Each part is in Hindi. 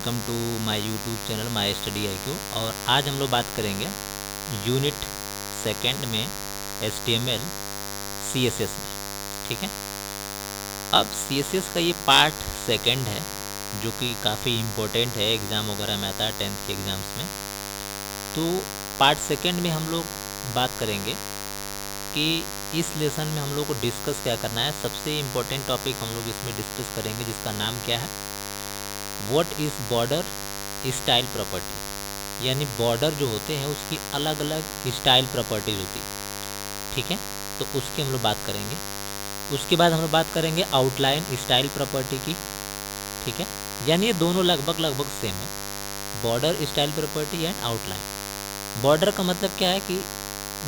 Welcome to my YouTube channel my study IQ। और आज हम लोग बात करेंगे यूनिट सेकंड में HTML CSS में। ठीक है, अब CSS का ये पार्ट सेकंड है जो कि काफ़ी इम्पोर्टेंट है, एग्ज़ाम वगैरह में आता है 10th के एग्ज़ाम्स में। तो पार्ट सेकंड में हम लोग बात करेंगे कि इस लेसन में हम लोग को डिस्कस क्या करना है। सबसे इम्पोर्टेंट टॉपिक हम लोग इसमें डिस्कस करेंगे जिसका नाम क्या है, what is border style property, यानी बॉर्डर जो होते हैं उसकी अलग अलग स्टाइल प्रॉपर्टीज होती। ठीक है, तो उसकी हम लोग बात करेंगे। उसके बाद हम लोग बात करेंगे आउटलाइन स्टाइल प्रॉपर्टी की। ठीक है, यानी ये दोनों लगभग सेम है, border style property and outline. Border का मतलब क्या है कि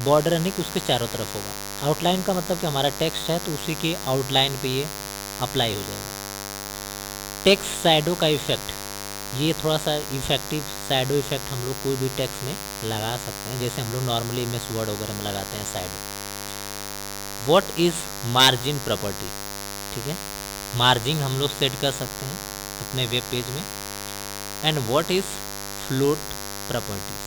बॉर्डर यानी कि उसके चारों तरफ होगा। आउटलाइन का मतलब कि हमारा टेक्स्ट है तो उसी के आउटलाइन पे ये अप्लाई हो जाएगा। टेक्स्ट शैडो का इफेक्ट, ये थोड़ा सा इफेक्टिव शैडो इफेक्ट हम लोग कोई भी टेक्स्ट में लगा सकते हैं, जैसे हम लोग नॉर्मली MS वर्ड वगैरह में लगाते हैं shadow. What is margin property, ठीक है, मार्जिन हम लोग सेट कर सकते हैं अपने वेब पेज में। And what is float properties.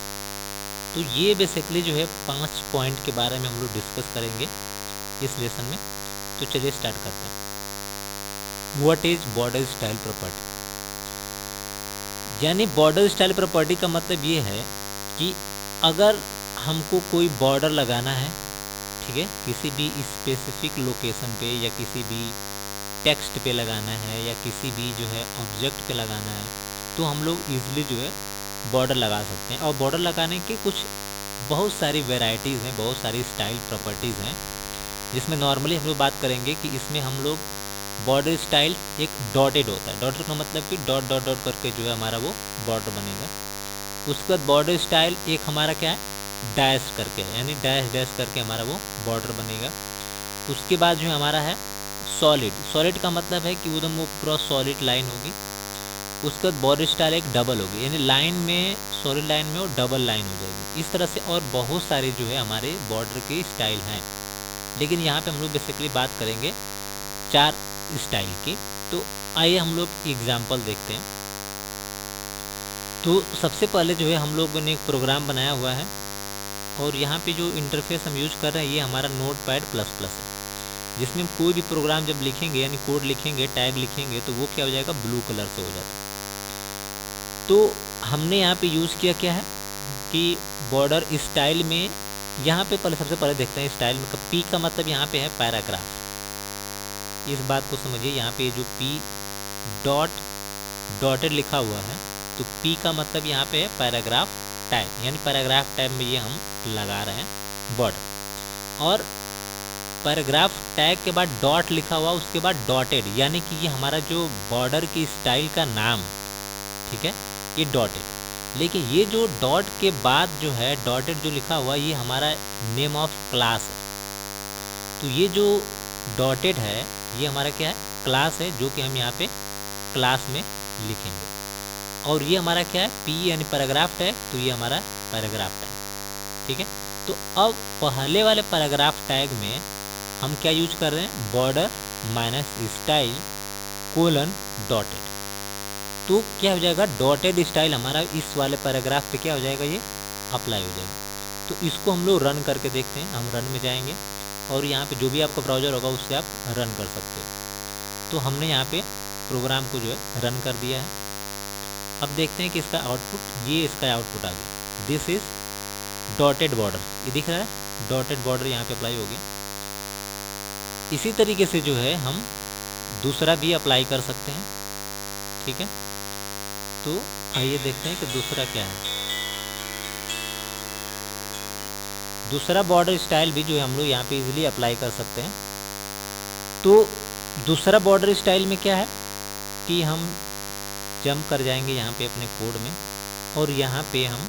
तो ये बेसिकली जो है 5 पॉइंट के बारे में हम लोग डिस्कस करेंगे इस लेसन में। तो चलिए स्टार्ट करते हैं। What is border style property, यानी बॉर्डर स्टाइल प्रॉपर्टी का मतलब ये है कि अगर हमको कोई बॉर्डर लगाना है, ठीक है, किसी भी स्पेसिफिक लोकेशन पे या किसी भी टेक्स्ट पे लगाना है या किसी भी जो है ऑब्जेक्ट पे लगाना है, तो हम लोग ईजिली जो है बॉर्डर लगा सकते हैं। और बॉर्डर लगाने के कुछ बहुत सारी वेराइटीज़ हैं, बहुत सारी स्टाइल प्रॉपर्टीज़ हैं, जिसमें नॉर्मली हम लोग बात करेंगे कि इसमें हम लोग बॉर्डर स्टाइल एक डॉटेड होता है। डॉटेड का मतलब कि डॉट डॉट डॉट करके जो है हमारा वो बॉर्डर बनेगा। उसके बाद बॉर्डर स्टाइल एक हमारा क्या है, डैश करके है, यानी डैश डैश करके हमारा वो बॉर्डर बनेगा। उसके बाद जो हमारा है सॉलिड। सॉलिड का मतलब है कि एकदम वो पूरा सॉलिड लाइन होगी। उसके बाद बॉर्डर स्टाइल एक डबल होगी, यानी लाइन में सॉलिड लाइन में वो डबल लाइन हो जाएगी। इस तरह से और बहुत सारे जो है हमारे बॉर्डर के स्टाइल हैं, लेकिन यहाँ पे हम लोग बेसिकली बात करेंगे 4 स्टाइल की। तो आइए हम लोग एग्जाम्पल देखते हैं। तो सबसे पहले जो है हम लोगों ने एक प्रोग्राम बनाया हुआ है और यहाँ पे जो इंटरफेस हम यूज कर रहे हैं ये हमारा Notepad++ है, जिसमें हम कोई भी प्रोग्राम जब लिखेंगे यानी कोड लिखेंगे, टैग लिखेंगे, तो वो क्या हो जाएगा, ब्लू कलर से हो जाता है। तो हमने यहाँ पे यूज़ किया क्या है कि बॉर्डर स्टाइल में, यहाँ पे पहले सबसे पहले देखते हैं स्टाइल में P का मतलब यहाँ पे है पैराग्राफ। इस बात को समझिए, यहाँ पे जो P डॉटेड लिखा हुआ है, तो P का मतलब यहाँ पे है पैराग्राफ टैग, यानी पैराग्राफ टैग में ये हम लगा रहे हैं बॉर्डर। और पैराग्राफ टैग के बाद डॉट लिखा हुआ, उसके बाद डॉटेड, यानी कि ये हमारा जो बॉर्डर की स्टाइल का नाम, ठीक है, ये डॉटेड। लेकिन ये जो डॉट के बाद जो है डॉटेड जो लिखा हुआ, ये हमारा नेम ऑफ क्लास है। तो ये जो डॉटेड है ये हमारा क्या है, क्लास है, जो कि हम यहाँ पे क्लास में लिखेंगे। और ये हमारा क्या है, P यानी पैराग्राफ टैग, तो ये हमारा पैराग्राफ टैग। ठीक है, तो अब पहले वाले पैराग्राफ टैग में हम क्या यूज कर रहे हैं, border minus style colon dotted. तो क्या हो जाएगा, डॉटेड स्टाइल हमारा इस वाले पैराग्राफ पे क्या हो जाएगा, ये अप्लाई हो जाएगा। तो इसको हम लोग रन करके देखते हैं। हम रन में जाएंगे और यहाँ पे जो भी आपका ब्राउज़र होगा उससे आप रन कर सकते हो। तो हमने यहाँ पे प्रोग्राम को जो है रन कर दिया है। अब देखते हैं कि इसका आउटपुट, ये इसका आउटपुट आ गया, दिस इज डॉटेड बॉर्डर, ये दिख रहा है, डॉटेड बॉर्डर यहाँ पे अप्लाई हो गया। इसी तरीके से जो है हम दूसरा भी अप्लाई कर सकते हैं। ठीक है, तो आइए देखते हैं कि दूसरा क्या है। दूसरा बॉर्डर स्टाइल भी जो है हम लोग यहाँ पे इजीली अप्लाई कर सकते हैं। तो दूसरा बॉर्डर स्टाइल में क्या है कि हम जंप कर जाएंगे यहाँ पे अपने कोड में और यहाँ पे हम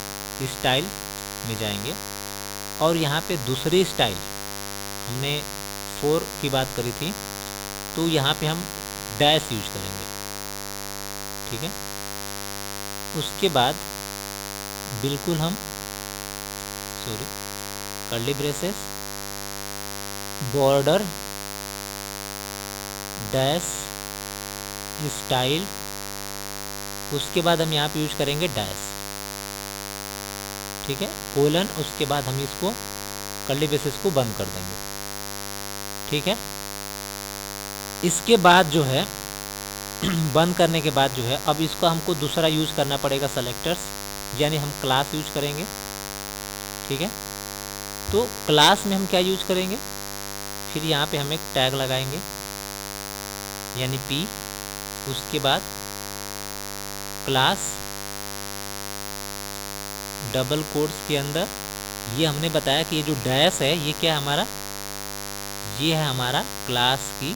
स्टाइल में जाएंगे और यहाँ पे दूसरी स्टाइल, हमने 4 की बात करी थी, तो यहाँ पे हम डैश यूज करेंगे। ठीक है, उसके बाद बिल्कुल हम curly braces border dash style उसके बाद हम यहाँ पे यूज करेंगे डैश, ठीक है, कोलन, उसके बाद हम इसको कर्ली ब्रेसेस को बंद कर देंगे, ठीक है। इसके बाद जो है बंद करने के बाद जो है अब इसको हमको दूसरा यूज करना पड़ेगा सेलेक्टर्स, यानी हम क्लास यूज करेंगे, ठीक है। तो क्लास में हम क्या यूज करेंगे, फिर यहाँ पे हम एक टैग लगाएंगे यानी p, उसके बाद क्लास डबल कोट्स के अंदर ये हमने बताया कि ये जो डैश है ये क्या है हमारा, ये है हमारा क्लास की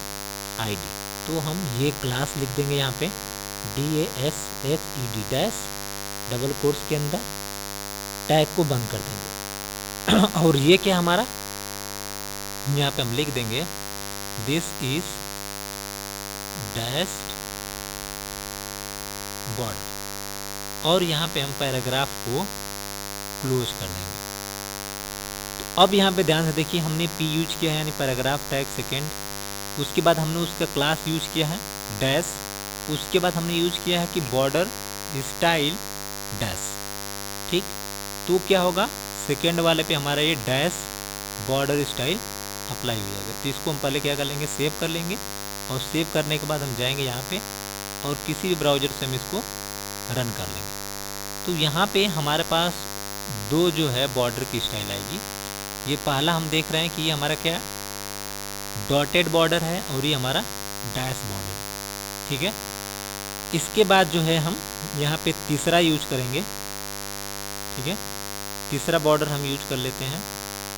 आईडी। तो हम ये क्लास लिख देंगे यहाँ पे DASHED डैश डबल कोट्स के अंदर, टैग को बंद कर देंगे और ये क्या हमारा, यहाँ पे हम लिख देंगे दिस इज डैश्ड बॉर्डर, और यहाँ पे हम पैराग्राफ को क्लोज कर देंगे। तो अब यहाँ पे ध्यान से देखिए, हमने p यूज किया है यानी पैराग्राफ टैग सेकेंड, उसके बाद हमने उसका क्लास यूज किया है डैश, उसके बाद हमने यूज किया है कि बॉर्डर स्टाइल डैश, ठीक। तो क्या होगा, सेकेंड वाले पे हमारा ये डैश बॉर्डर स्टाइल अप्लाई हो जाएगा। तो इसको हम पहले क्या कर लेंगे, सेव कर लेंगे, और सेव करने के बाद हम जाएंगे यहाँ पे और किसी भी ब्राउज़र से हम इसको रन कर लेंगे। तो यहाँ पे हमारे पास दो जो है बॉर्डर की स्टाइल आएगी। ये पहला हम देख रहे हैं कि ये हमारा क्या है, डॉटेड बॉर्डर है, और ये हमारा डैश बॉर्डर है, ठीक है। इसके बाद जो है हम यहाँ पे तीसरा यूज करेंगे, ठीक है, तीसरा बॉर्डर हम यूज कर लेते हैं।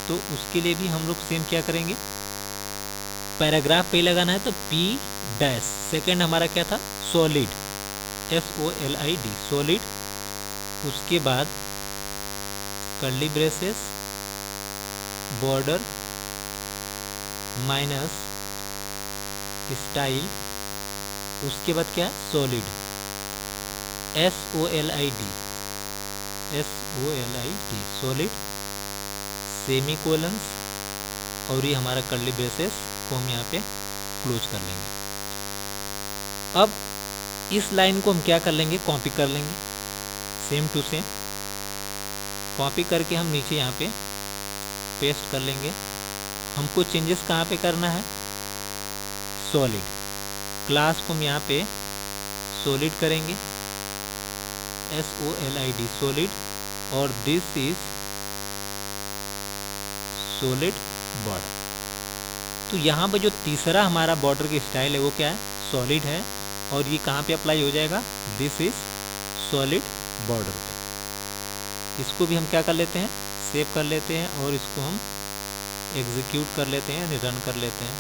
तो उसके लिए भी हम लोग सेम क्या करेंगे, पैराग्राफ पे लगाना है तो p डैश, सेकेंड हमारा क्या था, सॉलिड SOLID सॉलिड, उसके बाद curly braces border minus style, उसके बाद क्या, solid SOLID solid, semi colons, और ये हमारा कर्ली ब्रेसेस को हम यहाँ पे क्लोज कर लेंगे। अब इस लाइन को हम क्या कर लेंगे, कॉपी कर लेंगे सेम टू सेम, कॉपी करके हम नीचे यहाँ पे पेस्ट कर लेंगे। हमको चेंजेस कहाँ पे करना है, सॉलिड, क्लास को हम यहाँ पे सॉलिड करेंगे SOLID सॉलिड, और दिस इज सॉलिड बॉर्डर। तो यहाँ पर जो तीसरा हमारा बॉर्डर की स्टाइल है वो क्या है, सॉलिड है, और ये कहाँ पे अप्लाई हो जाएगा, दिस इज सॉलिड बॉर्डर पे। इसको भी हम क्या कर लेते हैं, सेव कर लेते हैं, और इसको हम एग्जीक्यूट कर लेते हैं, रन कर लेते हैं।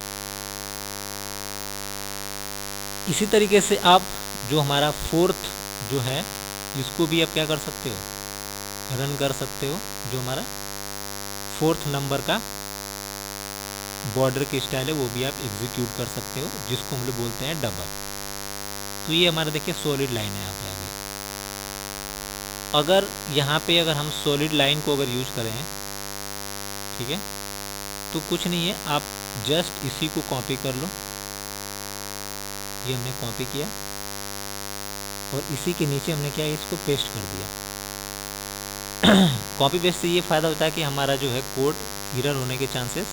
इसी तरीके से आप जो हमारा फोर्थ जो है इसको भी आप क्या कर सकते हो, रन कर सकते हो। जो हमारा फोर्थ नंबर का बॉर्डर की स्टाइल है वो भी आप एग्जीक्यूट कर सकते हो, जिसको हम लोग बोलते हैं डबल। तो ये हमारा देखिए सॉलिड लाइन है यहाँ पे आ गई। अगर यहाँ पे अगर हम सॉलिड लाइन को अगर यूज करें, ठीक है, तो कुछ नहीं है, आप जस्ट इसी को कॉपी कर लो, ये हमने कॉपी किया, और इसी के नीचे हमने क्या, इसको पेस्ट कर दिया। कॉपी पेस्ट से ये फ़ायदा होता है कि हमारा जो है कोड एरर होने के चांसेस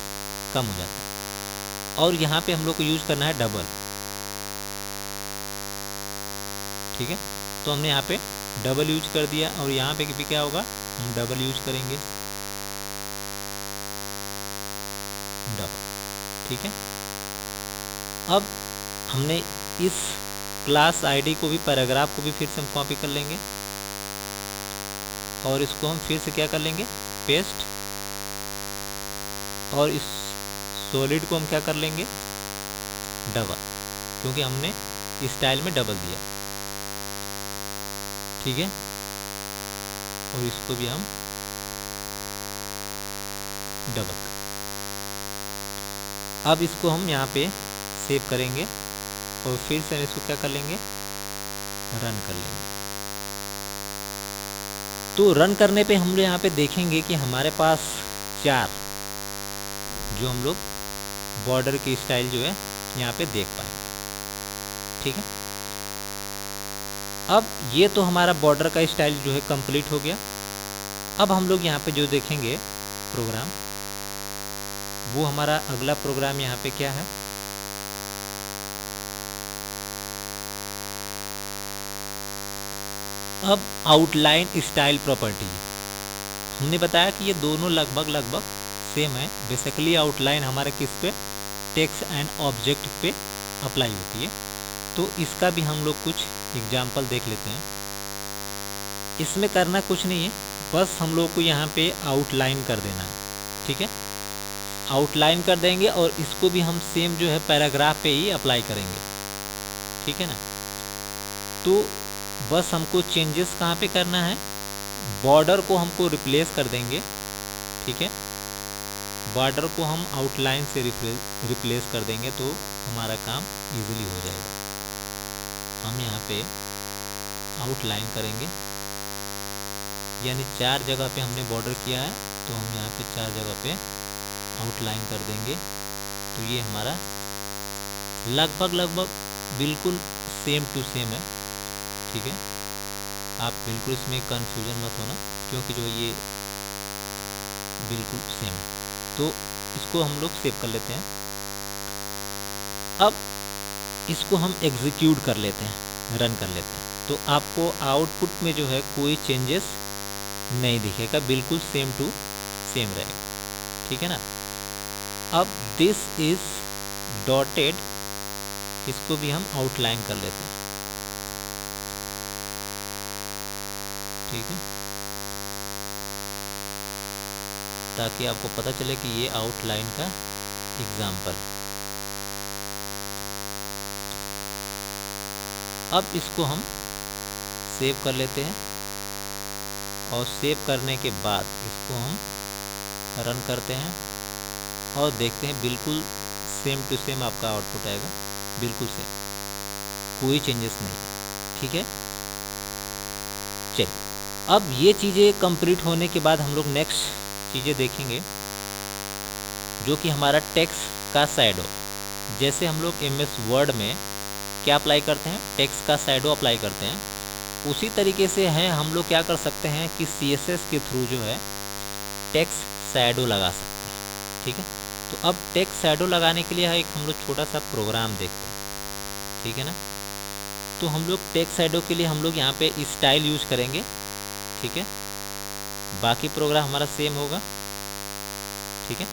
कम हो जाता है। और यहाँ पे हम लोग को यूज करना है डबल, ठीक है। तो हमने यहाँ पे डबल यूज कर दिया, और यहाँ पे भी क्या होगा, हम डबल यूज करेंगे, डबल, ठीक है। अब हमने इस क्लास आईडी को भी, पैराग्राफ को भी फिर से हम कॉपी कर लेंगे, और इसको हम फिर से क्या कर लेंगे, पेस्ट, और इस सॉलिड को हम क्या कर लेंगे, डबल, क्योंकि हमने इस स्टाइल में डबल दिया, ठीक है। और इसको भी हम डबल कर, अब इसको हम यहाँ पे सेव करेंगे, और फिर से हम इसको क्या कर लेंगे, रन कर लेंगे। तो रन करने पे हम लोग यहाँ पे देखेंगे कि हमारे पास 4 जो हम लोग बॉर्डर की स्टाइल जो है यहाँ पे देख पाएंगे, ठीक है। अब ये तो हमारा बॉर्डर का स्टाइल जो है कंप्लीट हो गया। अब हम लोग यहाँ पे जो देखेंगे प्रोग्राम, वो हमारा अगला प्रोग्राम यहाँ पे क्या है, अब आउटलाइन स्टाइल प्रॉपर्टी। हमने बताया कि ये दोनों लगभग सेम है। बेसिकली आउटलाइन हमारे किस पे, टेक्स्ट एंड ऑब्जेक्ट पे अप्लाई होती है। तो इसका भी हम लोग कुछ एग्जाम्पल देख लेते हैं। इसमें करना कुछ नहीं है, बस हम लोग को यहाँ पे आउटलाइन कर देना है। ठीक है, आउटलाइन कर देंगे और इसको भी हम सेम जो है पैराग्राफ पे ही अप्लाई करेंगे। ठीक है ना। तो बस हमको चेंजेस कहाँ पे करना है, बॉर्डर को हमको रिप्लेस कर देंगे। ठीक है, बॉर्डर को हम आउटलाइन से रिप्लेस कर देंगे तो हमारा काम इजीली हो जाएगा। हम यहाँ पे आउटलाइन करेंगे, यानी 4 जगह पे हमने बॉर्डर किया है, तो हम यहाँ पे 4 जगह पे आउटलाइन कर देंगे। तो ये हमारा लगभग बिल्कुल सेम टू सेम है। ठीक है, आप बिल्कुल इसमें कंफ्यूजन मत होना, क्योंकि जो ये बिल्कुल सेम है। तो इसको हम लोग सेव कर लेते हैं। अब इसको हम एग्जीक्यूट कर लेते हैं, रन कर लेते हैं। तो आपको आउटपुट में जो है कोई चेंजेस नहीं दिखेगा, बिल्कुल सेम टू सेम रहेगा। ठीक है ना। अब दिस इज डॉटेड, इसको भी हम आउटलाइन कर लेते हैं। ठीक है, ताकि आपको पता चले कि ये आउटलाइन का एग्जाम्पल। अब इसको हम सेव कर लेते हैं और सेव करने के बाद इसको हम रन करते हैं और देखते हैं बिल्कुल सेम टू सेम आपका आउटपुट आएगा, बिल्कुल सेम, कोई चेंजेस नहीं। ठीक है, चलिए अब ये चीज़ें कंप्लीट होने के बाद हम लोग नेक्स्ट चीज़ें देखेंगे, जो कि हमारा टेक्स्ट का शैडो। जैसे हम लोग MS वर्ड में क्या अप्लाई करते हैं, टेक्स्ट का शैडो अप्लाई करते हैं, उसी तरीके से है हम लोग क्या कर सकते हैं कि CSS के थ्रू जो है टेक्स्ट शैडो लगा सकते हैं। ठीक है, तो अब टेक्स्ट शैडो लगाने के लिए एक हम लोग छोटा सा प्रोग्राम देखते हैं। ठीक है ना। तो हम लोग टेक्स्ट शैडो के लिए हम लोग यहाँ पे स्टाइल यूज करेंगे। ठीक है, बाकी प्रोग्राम हमारा सेम होगा। ठीक है,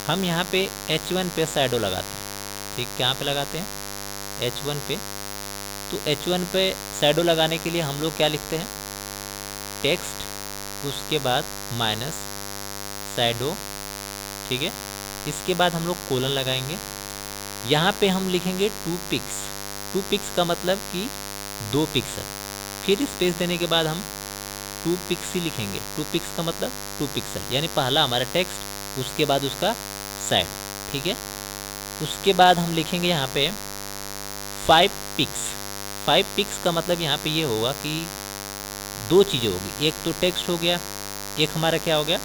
हम यहाँ पे H1 पे शैडो लगाते हैं। ठीक, कहाँ पे लगाते हैं, H1 पे। तो H1 पे शैडो लगाने के लिए हम लोग क्या लिखते हैं, टेक्स्ट, उसके बाद माइनस शैडो। ठीक है, इसके बाद हम लोग कोलन लगाएंगे। यहाँ पे हम लिखेंगे 2 पिक्स। 2 पिक्स का मतलब कि 2 पिक्सल। फिर स्पेस देने के बाद हम 2 पिक्स ही लिखेंगे। 2 पिक्स का मतलब 2 पिक्सल, यानी पहला हमारा टेक्स्ट, उसके बाद उसका साइड। ठीक है, उसके बाद हम लिखेंगे यहाँ पे 5 पिक्स। 5 पिक्स का मतलब यहाँ पे ये होगा कि 2 चीज़ें होगी, एक तो टेक्स्ट हो गया, एक हमारा क्या हो गया,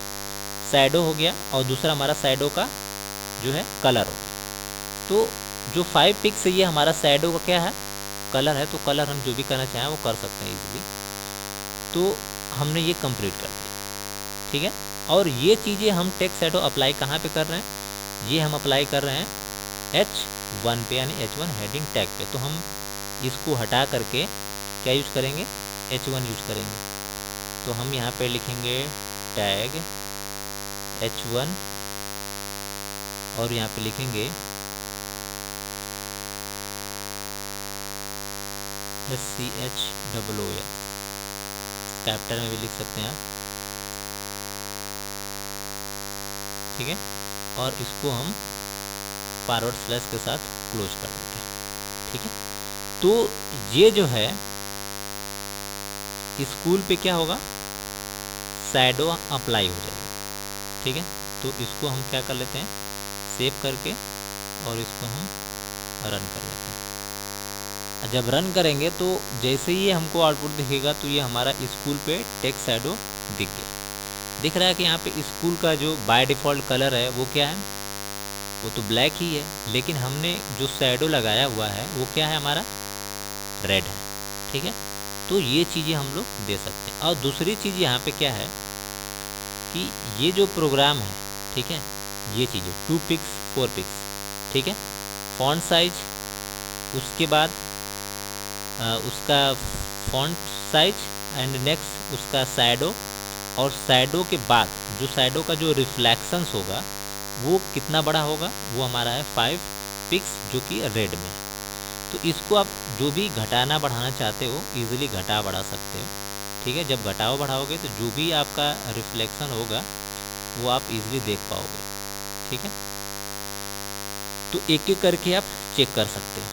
शैडो हो गया, और दूसरा हमारा शैडो का जो है कलर हो गया। तो जो 5 पिक्स है ये हमारा शैडो का क्या है, कलर है। तो कलर हम जो भी करना चाहें वो कर सकते हैं इजीली। तो हमने ये कंप्लीट कर दिया। ठीक है, और ये चीज़ें हम टेक्स्ट शैडो अप्लाई कहाँ पे कर रहे हैं, ये हम अप्लाई कर रहे हैं H1 पे, यानी H1 हेडिंग टैग पे। तो हम इसको हटा करके क्या यूज करेंगे, H1 यूज करेंगे। तो हम यहाँ पे लिखेंगे टैग H1 और यहाँ पे लिखेंगे SCHOOL, कैपिटल में भी लिख सकते हैं आप। ठीक है, और इसको हम फॉरवर्ड स्लैश के साथ क्लोज कर देते हैं। ठीक है, तो ये जो है स्कूल पे क्या होगा, शैडो अप्लाई हो जाएगा। ठीक है, तो इसको हम क्या कर लेते हैं, सेव करके, और इसको हम रन कर लेते हैं। जब रन करेंगे तो जैसे ही हमको आउटपुट दिखेगा तो ये हमारा स्कूल पे टेक्स्ट शैडो दिख गया। दिख रहा है कि यहाँ पे स्कूल का जो बाय डिफ़ॉल्ट कलर है वो क्या है, वो तो ब्लैक ही है, लेकिन हमने जो शैडो लगाया हुआ है वो क्या है, हमारा रेड है। ठीक है, तो तो ये चीज़ें हम लोग दे सकते हैं। और दूसरी चीज़ यहाँ पे क्या है कि ये जो प्रोग्राम है, ठीक है, ये चीज़ें 2 पिक्स 4 पिक्स, ठीक है, फॉन्ट साइज, उसके बाद उसका फॉन्ट साइज एंड नेक्स्ट उसका शैडो, और शैडो के बाद जो शैडो का जो रिफ्लेक्शंस होगा वो कितना बड़ा होगा, वो हमारा है 5 पिक्स जो कि रेड में है। तो इसको आप जो भी घटाना बढ़ाना चाहते हो इजीली घटा बढ़ा सकते हो, ठीक है। जब घटाओ बढ़ाओगे तो जो भी आपका रिफ्लेक्शन होगा वो आप इजीली देख पाओगे, ठीक है। तो एक एक करके आप चेक कर सकते हो।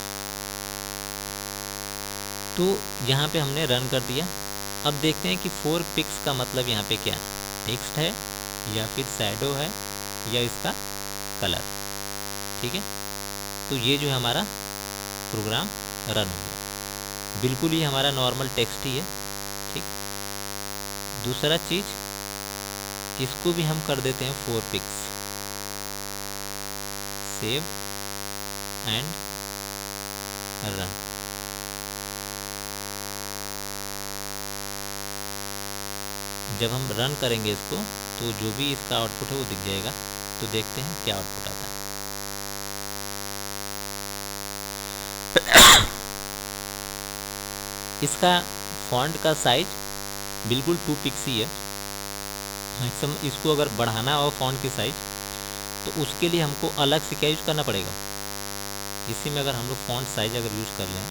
तो यहाँ पे हमने रन कर दिया। अब देखते हैं कि 4 पिक्स का मतलब यहाँ पे क्या है, टेक्स्ट है या फिर शैडो है या इसका कलर, ठीक है। तो ये जो है हमारा प्रोग्राम रन हो गया, बिल्कुल ही हमारा नॉर्मल टेक्स्ट ही है, ठीक। दूसरा चीज़, इसको भी हम कर देते हैं 4 पिक्स, सेव एंड रन। जब हम रन करेंगे इसको तो जो भी इसका आउटपुट है वो दिख जाएगा। तो देखते हैं क्या आउटपुट आता है। इसका फॉन्ट का साइज बिल्कुल 2 पिक्स ही है। मैक्सिमम इसको अगर बढ़ाना हो फॉन्ट की साइज तो उसके लिए हमको अलग से क्या यूज करना पड़ेगा। इसी में अगर हम लोग फॉन्ट साइज अगर यूज कर लें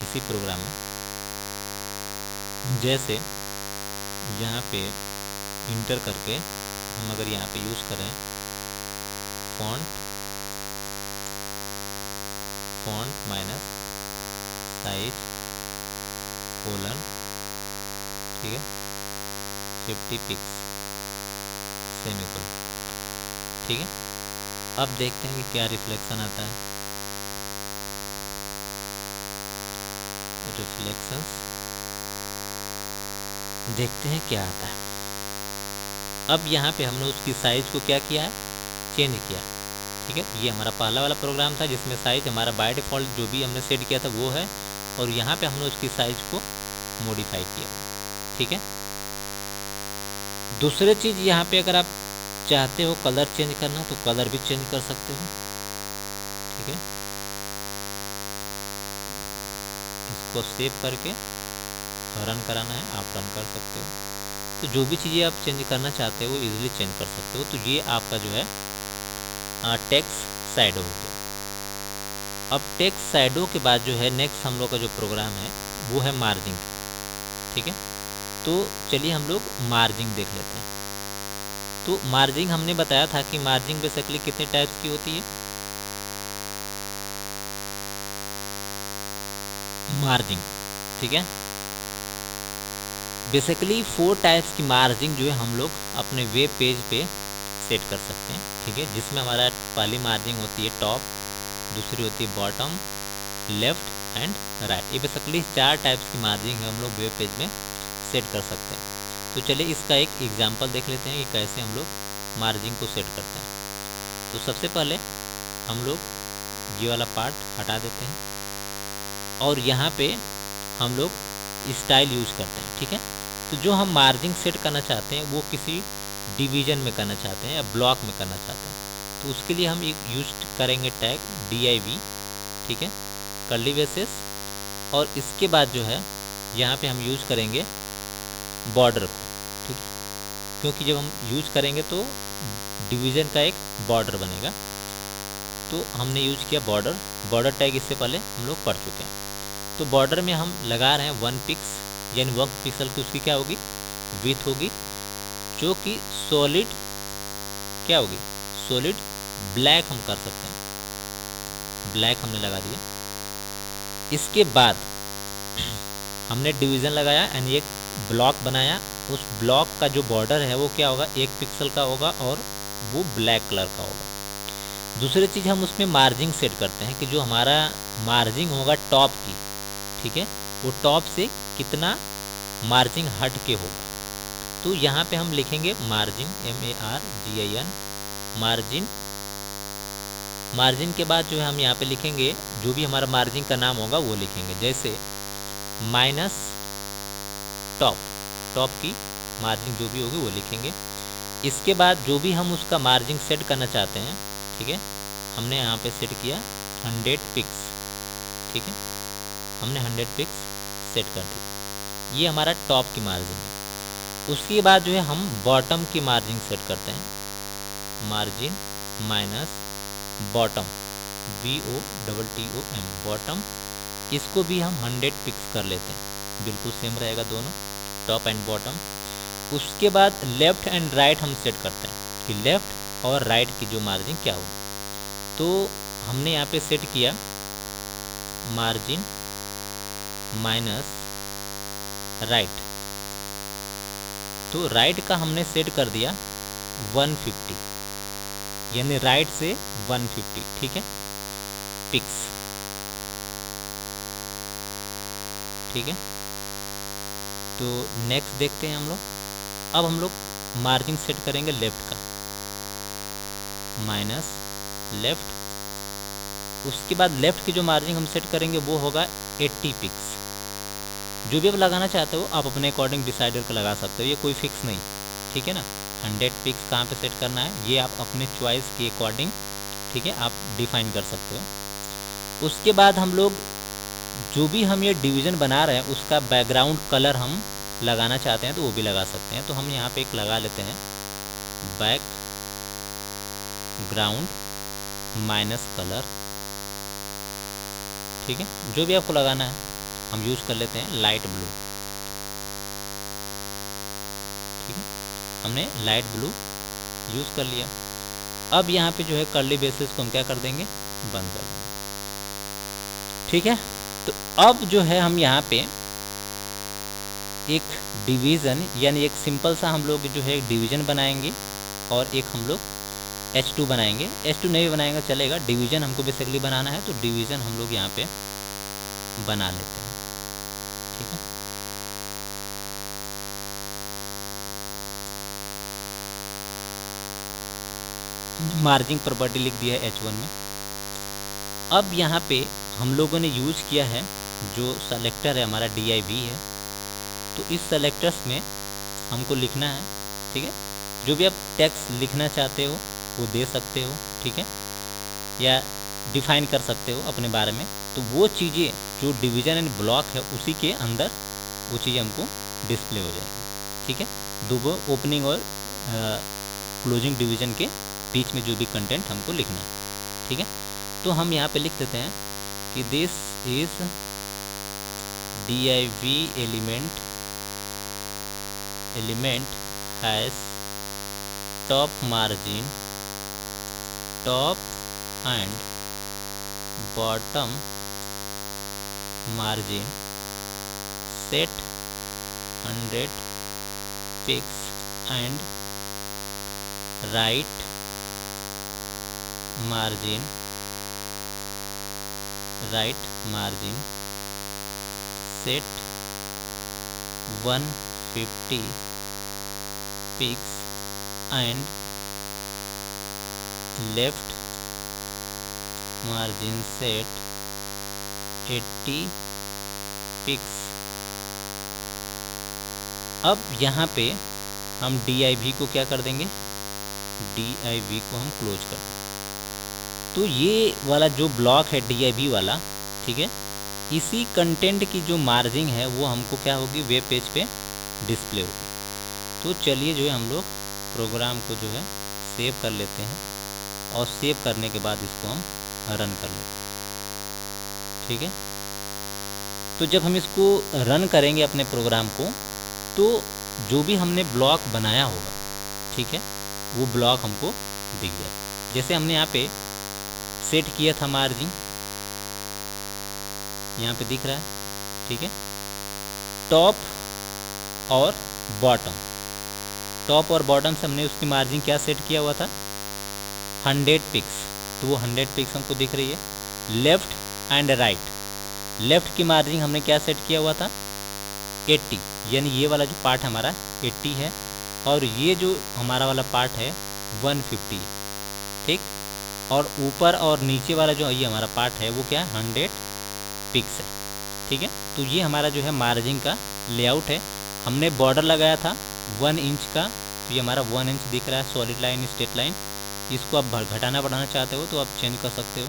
इसी प्रोग्राम में, जैसे यहाँ पे इंटर करके हम अगर यहाँ पे यूज करें फॉन्ट माइनस साइज कोलन, ठीक है, 50 पिक्स सेमीकोलन, ठीक है। अब देखते हैं कि क्या रिफ्लेक्शन आता है। रिफ्लेक्शंस देखते हैं क्या आता है। अब यहाँ पे हमने उसकी साइज को क्या किया है, चेंज किया, ठीक है। ये हमारा पहला वाला प्रोग्राम था जिसमें साइज हमारा बाय डिफ़ॉल्ट जो भी हमने सेट किया था वो है, और यहाँ पे हमने उसकी साइज को मॉडिफाई किया, ठीक है। दूसरी चीज़ यहाँ पे अगर आप चाहते हो कलर चेंज करना तो कलर भी चेंज कर सकते हो, ठीक है। इसको सेव करके रन कराना है, आप रन कर सकते हो। तो जो भी चीज़ें आप चेंज करना चाहते हो इजीली चेंज कर सकते हो। तो ये आपका जो है टेक्स्ट शैडो हो गया। अब टेक्स्ट शैडो के बाद जो है नेक्स्ट हम लोग का जो प्रोग्राम है वो है मार्जिंग, ठीक है। तो चलिए हम लोग मार्जिंग देख लेते हैं। तो मार्जिंग हमने बताया था कि मार्जिंग बेसिकली कितने टाइप्स की होती है। मार्जिंग, ठीक है, बेसिकली 4 टाइप्स की मार्जिंग जो है हम लोग अपने वेब पेज पे सेट कर सकते हैं, ठीक है। जिसमें हमारा पहली मार्जिंग होती है टॉप, दूसरी होती है बॉटम, लेफ्ट एंड राइट। ये बेसिकली 4 टाइप्स की मार्जिंग हम लोग वेब पेज में सेट कर सकते हैं। तो चलिए इसका एक एग्जांपल देख लेते हैं कि कैसे हम लोग मार्जिंग को सेट करते हैं। तो सबसे पहले हम लोग ये वाला पार्ट हटा देते हैं और यहाँ पे हम लोग स्टाइल यूज करते हैं, ठीक है। तो जो हम मार्जिंग सेट करना चाहते हैं वो किसी डिवीजन में करना चाहते हैं या ब्लॉक में करना चाहते हैं, तो उसके लिए हम एक यूज करेंगे टैग div, ठीक है, कर्ली ब्रेसेस, और इसके बाद जो है यहाँ पे हम यूज करेंगे बॉर्डर को, ठीक है, क्योंकि जब हम यूज करेंगे तो डिवीज़न का एक बॉर्डर बनेगा। तो हमने यूज किया बॉर्डर टैग, इससे पहले हम लोग पढ़ चुके हैं। तो बॉर्डर में हम लगा रहे हैं 1 पिक्स, यानी 1 पिक्सल की उसकी क्या होगी, विड्थ होगी, जो कि सॉलिड क्या होगी, सॉलिड ब्लैक हम कर सकते हैं, ब्लैक हमने लगा दिया। इसके बाद हमने डिवीज़न लगाया एंड एक ब्लॉक बनाया। उस ब्लॉक का जो बॉर्डर है वो क्या होगा, 1 पिक्सल का होगा और वो ब्लैक कलर का होगा। दूसरी चीज़ हम उसमें मार्जिंग सेट करते हैं कि जो हमारा मार्जिंग होगा टॉप की, ठीक है, वो टॉप से कितना मार्जिंग हट के होगा। तो यहाँ पे हम लिखेंगे मार्जिन, MARGIN, मार्जिन। मार्जिन के बाद जो है हम यहाँ पे लिखेंगे जो भी हमारा मार्जिन का नाम होगा वो लिखेंगे, जैसे टॉप की मार्जिन जो भी होगी वो लिखेंगे। इसके बाद जो भी हम उसका मार्जिन सेट करना चाहते हैं, ठीक है, हमने यहाँ पे सेट किया 100 पिक्स, ठीक है, हमने 100 पिक्स सेट कर दी। ये हमारा टॉप की मार्जिन है। उसके बाद जो है हम बॉटम की मार्जिन सेट करते हैं, margin minus bottom, BOTTOM, bottom, इसको भी हम 100 पिक्स कर लेते हैं, बिल्कुल सेम रहेगा दोनों, टॉप एंड बॉटम। उसके बाद लेफ़्ट एंड राइट हम सेट करते हैं कि लेफ़्ट और राइट की जो मार्जिन क्या होगी। तो हमने यहाँ पे सेट किया मार्जिन माइनस राइट, तो राइट का हमने सेट कर दिया 150, यानी राइट से 150, ठीक है, पिक्स, ठीक है। तो नेक्स्ट देखते हैं हम लोग। अब हम लोग मार्जिन सेट करेंगे लेफ़्ट का, माइनस लेफ़्ट। उसके बाद लेफ़्ट की जो मार्जिन हम सेट करेंगे वो होगा 80 पिक्स। जो भी आप लगाना चाहते हो आप अपने अकॉर्डिंग डिसाइड करके लगा सकते हो, ये कोई फिक्स नहीं, ठीक है ना। 100 पिक्स कहाँ पे सेट करना है ये आप अपने चॉइस के अकॉर्डिंग, ठीक है, आप डिफाइन कर सकते हो। उसके बाद हम लोग जो भी हम ये डिवीज़न बना रहे हैं उसका बैकग्राउंड कलर हम लगाना चाहते हैं तो वो भी लगा सकते हैं। तो हम यहाँ पे एक लगा लेते हैं बैक ग्राउंड माइनस कलर, ठीक है, जो भी आपको लगाना है। हम यूज़ कर लेते हैं लाइट ब्लू, ठीक है, हमने लाइट ब्लू यूज़ कर लिया। अब यहाँ पे जो है कर्ली बेसिस को हम क्या कर देंगे, बंद कर देंगे, ठीक है। तो अब जो है हम यहाँ पे एक डिवीज़न यानी एक सिंपल सा हम लोग जो है एक डिवीज़न बनाएंगे और एक हम लोग H2 बनाएंगे। H2 नहीं बनाएंगे चलेगा, डिवीज़न हमको बेसिकली बनाना है, तो डिवीज़न हम लोग यहाँ पे बना लेते हैं, ठीक है। मार्जिन प्रॉपर्टी लिख दिया है H1 में। अब यहाँ पे हम लोगों ने यूज किया है जो सेलेक्टर है हमारा div है, तो इस सेलेक्टर्स में हमको लिखना है, ठीक है, जो भी आप टेक्स्ट लिखना चाहते हो वो दे सकते हो, ठीक है, या डिफाइन कर सकते हो अपने बारे में। तो वो चीज़ें जो डिवीज़न एंड ब्लॉक है उसी के अंदर वो चीज़ें हमको डिस्प्ले हो जाएगी, ठीक है। दो ओपनिंग और क्लोजिंग डिवीज़न के बीच में जो भी कंटेंट हमको लिखना है, ठीक है। तो हम यहाँ पे लिख देते हैं कि this is div element has top margin, top and bottom margin set 100 pics and right margin set 150 pics and left margin set 80 pics। अब यहाँ पे हम div को क्या कर देंगे, div को हम क्लोज कर देंगे। तो ये वाला जो ब्लॉक है div वाला, ठीक है, इसी कंटेंट की जो मार्जिन है वो हमको क्या होगी, वेब पेज पे डिस्प्ले होगी। तो चलिए जो है हम लोग प्रोग्राम को जो है सेव कर लेते हैं और सेव करने के बाद इसको हम रन कर लेते हैं, ठीक है। तो जब हम इसको रन करेंगे अपने प्रोग्राम को, तो जो भी हमने ब्लॉक बनाया होगा, ठीक है, वो ब्लॉक हमको दिख जाए। जैसे हमने यहाँ पे सेट किया था मार्जिन, यहाँ पे दिख रहा है, ठीक है, टॉप और बॉटम, टॉप और बॉटम से हमने उसकी मार्जिन क्या सेट किया हुआ था, 100 पिक्स, तो वो 100 पिक्स हमको दिख रही है। लेफ़्ट एंड राइट, लेफ़्ट की मार्जिन हमने क्या सेट किया हुआ था, 80, यानी ये वाला जो पार्ट हमारा 80 है और ये जो हमारा वाला पार्ट है 150, ठीक, और ऊपर और नीचे वाला जो ये हमारा पार्ट है वो क्या है, 100 पिक्स है, ठीक है। तो ये हमारा जो है मार्जिन का लेआउट है। हमने बॉर्डर लगाया था 1 इंच का, तो ये हमारा 1 इंच दिख रहा है सॉलिड लाइन स्ट्रेट लाइन। इसको आप घटाना बढ़ाना चाहते हो तो आप चेंज कर सकते हो।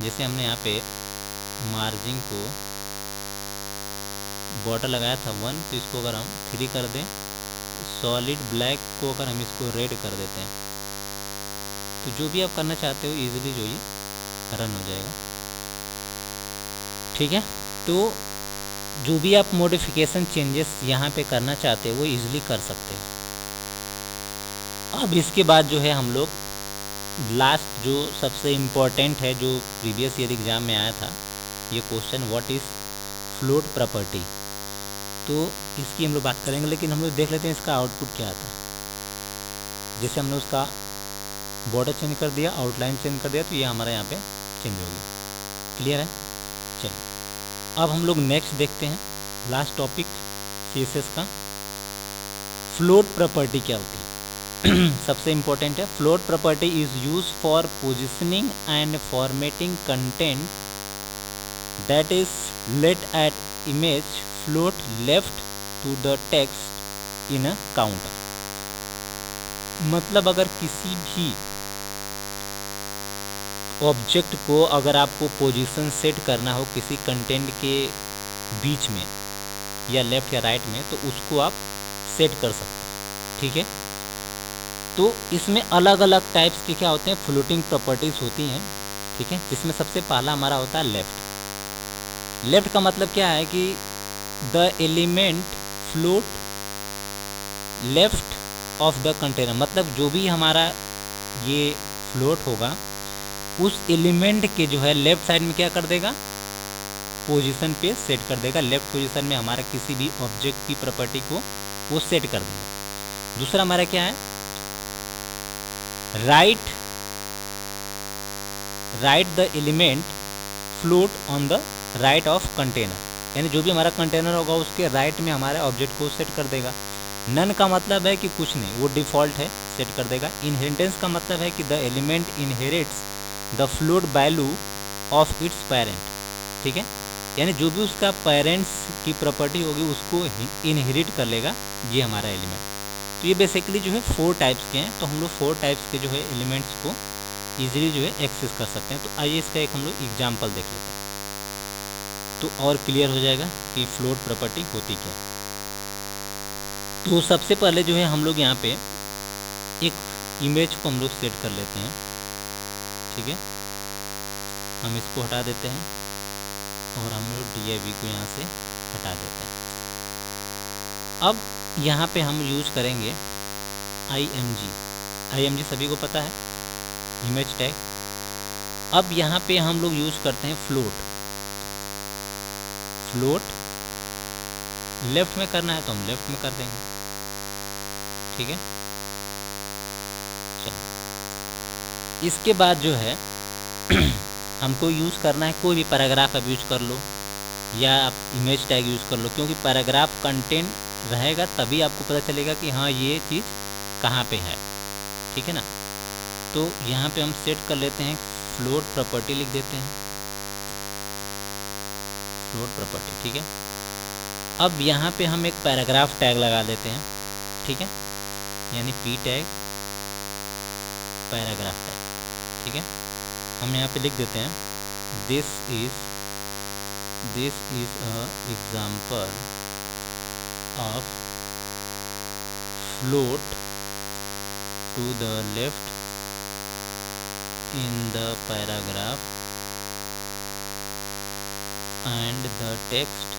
जैसे हमने यहाँ पे मार्जिन को बॉर्डर लगाया था 1, तो इसको अगर हम 3 कर दें, सॉलिड ब्लैक को अगर हम इसको रेड कर देते हैं, तो जो भी आप करना चाहते हो इजीली जो ये रन हो जाएगा। ठीक है, तो जो भी आप मॉडिफिकेशन चेंजेस यहाँ पे करना चाहते हो वो इजीली कर सकते हो। अब इसके बाद जो है हम लोग लास्ट जो सबसे इम्पोर्टेंट है, जो प्रीवियस ईयर एग्जाम में आया था, ये question what is float property, तो इसकी हम लोग बात करेंगे। लेकिन हम लोग देख लेते हैं इसका आउटपुट क्या आता है। जैसे हमने उसका बॉर्डर चेंज कर दिया, आउटलाइन चेंज कर दिया, तो ये हमारा यहाँ पे चेंज हो गया। क्लियर है? चलिए अब हम लोग नेक्स्ट देखते हैं लास्ट टॉपिक CSS का, फ्लोट प्रॉपर्टी क्या होती है। सबसे इम्पोर्टेंट है, float property is use for positioning and formatting content that is let at image float left to the text in a counter. मतलब अगर किसी भी ऑब्जेक्ट को अगर आपको पोजीशन सेट करना हो किसी कंटेंट के बीच में या लेफ्ट या राइट में, तो उसको आप सेट कर सकते हैं। ठीक है, तो इसमें अलग अलग टाइप्स के क्या होते हैं, फ्लोटिंग प्रॉपर्टीज होती हैं। ठीक है, जिसमें सबसे पहला हमारा होता है लेफ्ट। लेफ्ट का मतलब क्या है कि the element float left of the container, मतलब जो भी हमारा ये फ्लोट होगा उस एलिमेंट के जो है लेफ्ट साइड में क्या कर देगा, पोजीशन पे सेट कर देगा। लेफ्ट पोजीशन में हमारा किसी भी ऑब्जेक्ट की प्रॉपर्टी को वो सेट कर देगा। दूसरा हमारा क्या है, right the element float on the right of container, यानी जो भी हमारा कंटेनर होगा उसके राइट में हमारे ऑब्जेक्ट को सेट कर देगा। नन का मतलब है कि कुछ नहीं, वो डिफ़ॉल्ट है, सेट कर देगा। इनहेरिटेंस का मतलब है कि the element inherits the float value of its parent. ठीक है, यानी जो भी उसका पेरेंट्स की प्रॉपर्टी होगी उसको इनहेरिट कर लेगा ये हमारा एलिमेंट। तो ये बेसिकली जो है 4 टाइप्स के हैं, तो हम लोग 4 टाइप्स के जो है एलिमेंट्स को ईजिली जो है एक्सेस कर सकते हैं। तो आइए इसका एक हम लोग एग्जाम्पल देख लेते हैं, तो और क्लियर हो जाएगा कि फ्लोट प्रॉपर्टी होती क्या है। तो सबसे पहले जो है हम लोग यहाँ पे एक इमेज को हम लोग सेट कर लेते हैं। ठीक है, हम इसको हटा देते हैं और हम लोग div को यहाँ से हटा देते हैं। अब यहाँ पे हम यूज करेंगे img सभी को पता है, इमेज टैग। अब यहाँ पे हम लोग यूज करते हैं फ्लोट लेफ्ट में करना है तो हम लेफ्ट में कर देंगे। ठीक है, चलो इसके बाद जो है हमको यूज़ करना है कोई भी पैराग्राफ आप यूज कर लो या आप इमेज टैग यूज़ कर लो, क्योंकि पैराग्राफ कंटेंट रहेगा तभी आपको पता चलेगा कि हाँ ये चीज़ कहाँ पे है। ठीक है ना, तो यहाँ पे हम सेट कर लेते हैं फ्लोट प्रॉपर्टी, लिख देते हैं फ्लोट प्रॉपर्टी। ठीक है, अब यहाँ पे हम एक पैराग्राफ टैग लगा देते हैं। ठीक है, यानी p टैग पैराग्राफ टैग। ठीक है, हम यहाँ पे लिख देते हैं this is a example of float to the left in the paragraph and the text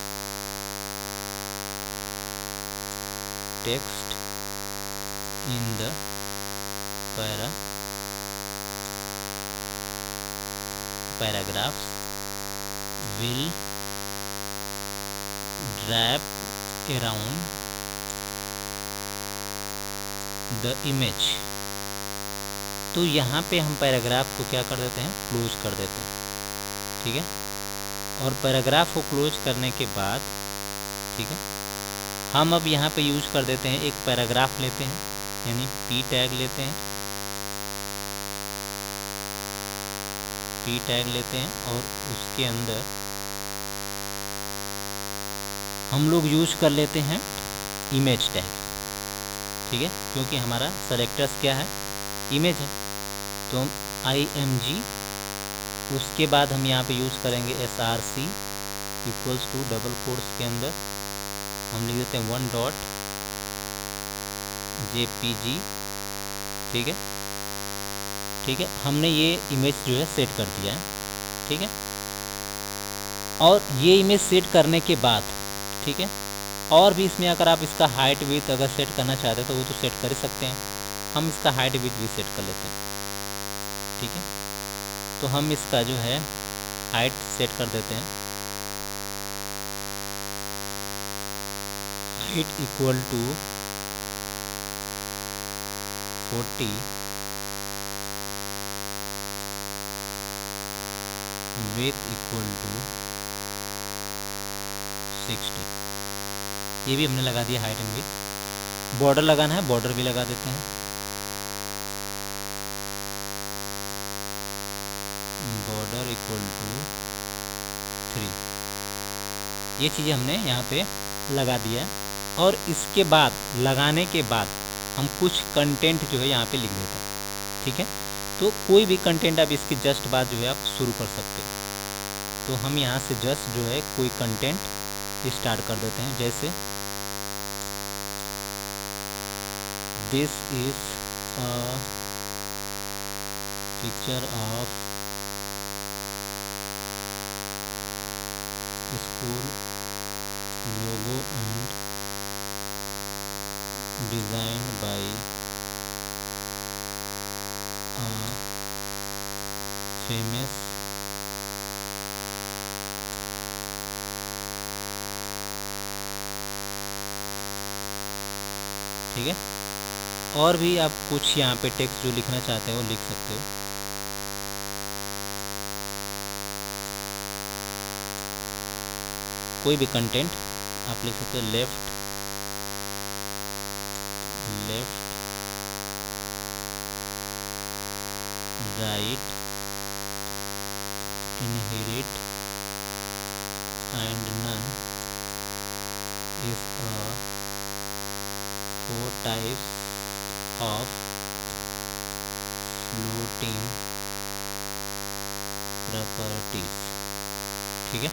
in the paragraphs will wrap around the image। तो यहाँ पे हम पैराग्राफ को क्या कर देते हैं, क्लोज कर देते हैं। ठीक है, और पैराग्राफ को क्लोज करने के बाद ठीक है हम अब यहाँ पे यूज कर देते हैं एक पैराग्राफ लेते हैं, यानी p टैग लेते हैं, और उसके अंदर हम लोग यूज कर लेते हैं इमेज टैग, ठीक है, क्योंकि हमारा सेलेक्टर्स क्या है, इमेज है। तो हम img, उसके बाद हम यहाँ पे यूज़ करेंगे src equals to double quotes के अंदर हम लिख देते हैं 1.jpg, ठीक है, ठीक है। हमने ये इमेज जो है सेट कर दिया है, ठीक है। और ये इमेज सेट करने के बाद, ठीक है, और भी इसमें अगर आप इसका हाइट विड्थ अगर सेट करना चाहते हैं तो वो तो सेट कर ही सकते हैं। हम इसका हाइट विड्थ भी सेट कर लेते हैं, ठीक है। तो हम इसका जो है हाइट सेट कर देते हैं, height equal to 40, width equal to 60। ये भी हमने लगा दिया हाइट एंड विड्थ। बॉर्डर लगाना है, बॉर्डर भी लगा देते हैं, बॉर्डर इक्वल टू 3। ये चीज़ें हमने यहाँ पे लगा दिया है। और इसके बाद लगाने के बाद हम कुछ कंटेंट जो है यहाँ पे लिख देते हैं, ठीक है। तो कोई भी कंटेंट आप इसके जस्ट बाद जो है आप शुरू कर सकते हैं। तो हम यहाँ से जस्ट जो है कोई कंटेंट स्टार्ट कर देते हैं, जैसे this is a picture of school logo and designed by a famous ठीक है। और भी आप कुछ यहाँ पे टेक्स्ट जो लिखना चाहते हो लिख सकते हो। कोई भी कंटेंट आप लिख सकते हो, left right, inherit and none is 4 types of floating properties, ठीक है।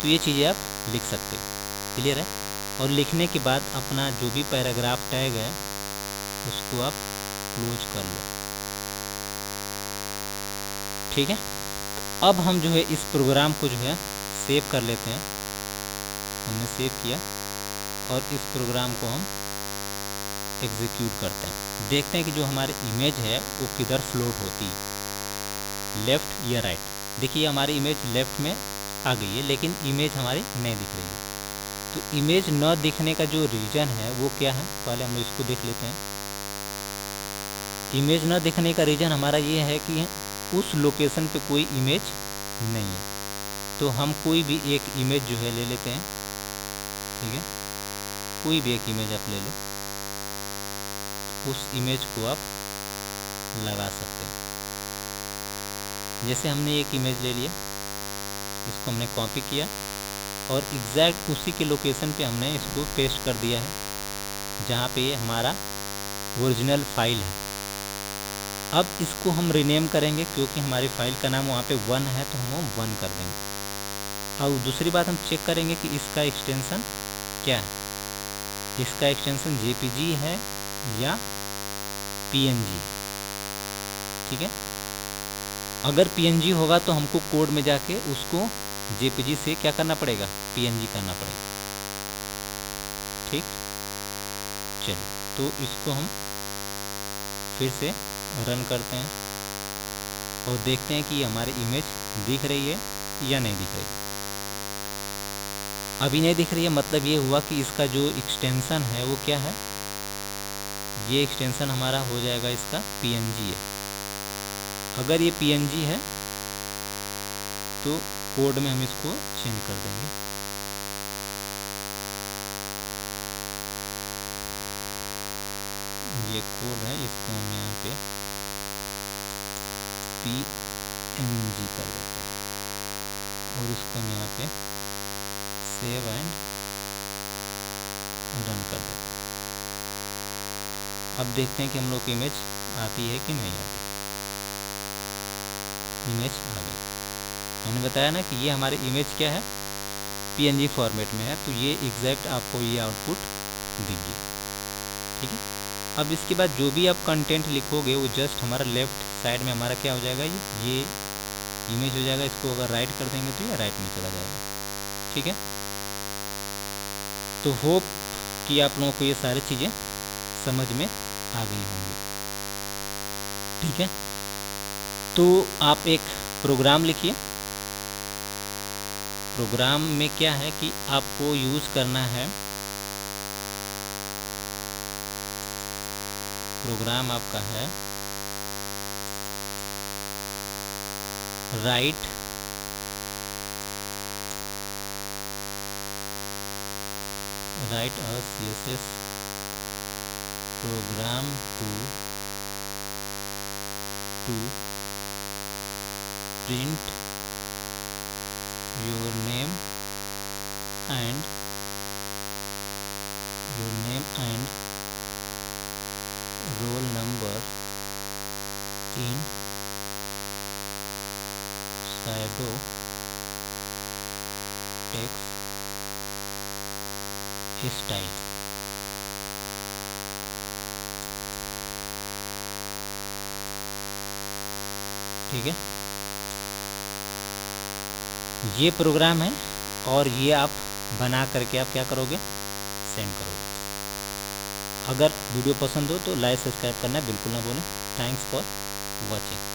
तो ये चीज़ें आप लिख सकते हो, क्लियर है। और लिखने के बाद अपना जो भी पैराग्राफ टैग है उसको आप क्लोज कर लो, ठीक है। तो अब हम जो है इस प्रोग्राम को जो है सेव कर लेते हैं। हमने सेव किया और इस प्रोग्राम को हम एग्जीक्यूट करते हैं। देखते हैं कि जो हमारी इमेज है वो किधर फ्लोट होती है, लेफ़्ट या राइट। देखिए हमारी इमेज लेफ़्ट में आ गई है, लेकिन इमेज हमारी नहीं दिख रही है। तो इमेज न दिखने का जो रीज़न है वो क्या है, पहले हम इसको देख लेते हैं। इमेज न दिखने का रीज़न हमारा ये है कि उस लोकेशन पे कोई इमेज नहीं है। तो हम कोई भी एक इमेज जो है ले लेते हैं, ठीक है। कोई भी एक इमेज आप ले लो, उस इमेज को आप लगा सकते हैं। जैसे हमने एक इमेज ले लिया, इसको हमने कॉपी किया और एग्जैक्ट उसी के लोकेशन पे हमने इसको पेस्ट कर दिया है जहाँ पे ये हमारा ओरिजिनल फाइल है। अब इसको हम रीनेम करेंगे क्योंकि हमारी फाइल का नाम वहाँ पे 1 है, तो हम 1 कर देंगे। और दूसरी बात हम चेक करेंगे कि इसका एक्सटेंशन क्या है, इसका एक्सटेंशन JPG है या PNG, ठीक है। अगर PNG होगा तो हमको कोड में जाके उसको JPG से क्या करना पड़ेगा, PNG करना पड़ेगा, ठीक। चलिए तो इसको हम फिर से रन करते हैं और देखते हैं कि हमारी इमेज दिख रही है या नहीं दिख रही। अभी नहीं दिख रही है, मतलब ये हुआ कि इसका जो एक्सटेंशन है वो क्या है, ये एक्सटेंशन हमारा हो जाएगा इसका PNG है। अगर ये PNG है तो कोड में हम इसको चेंज कर देंगे। ये कोड है, इसको हम यहाँ पे PNG कर देते हैं और इसको हम यहाँ पे सेव एंड रन कर देते हैं। अब देखते हैं कि हम लोग की इमेज आती है कि नहीं आती। इमेज आ गई। मैंने बताया ना कि ये हमारी इमेज क्या है, PNG फॉर्मेट में है, तो ये एग्जैक्ट आपको ये आउटपुट दिखेगी। ठीक है। अब इसके बाद जो भी आप कंटेंट लिखोगे वो जस्ट हमारा लेफ्ट साइड में हमारा क्या हो जाएगा, ये इमेज हो जाएगा। इसको अगर राइट कर देंगे तो ये राइट में चला जाएगा। ठीक है। तो होप कि आप लोगों को ये सारी चीज़ें समझ में आ गई होंगी। ठीक है। तो आप एक प्रोग्राम लिखिए। प्रोग्राम में क्या है कि आपको यूज़ करना है, प्रोग्राम आपका है right a CSS program to print your name and roll number in pseudo text style. ठीक है। ये प्रोग्राम है और ये आप बना करके आप क्या करोगे, सेंड करोगे। अगर वीडियो पसंद हो तो लाइक सब्सक्राइब करना बिल्कुल ना भूलें। Thanks for watching.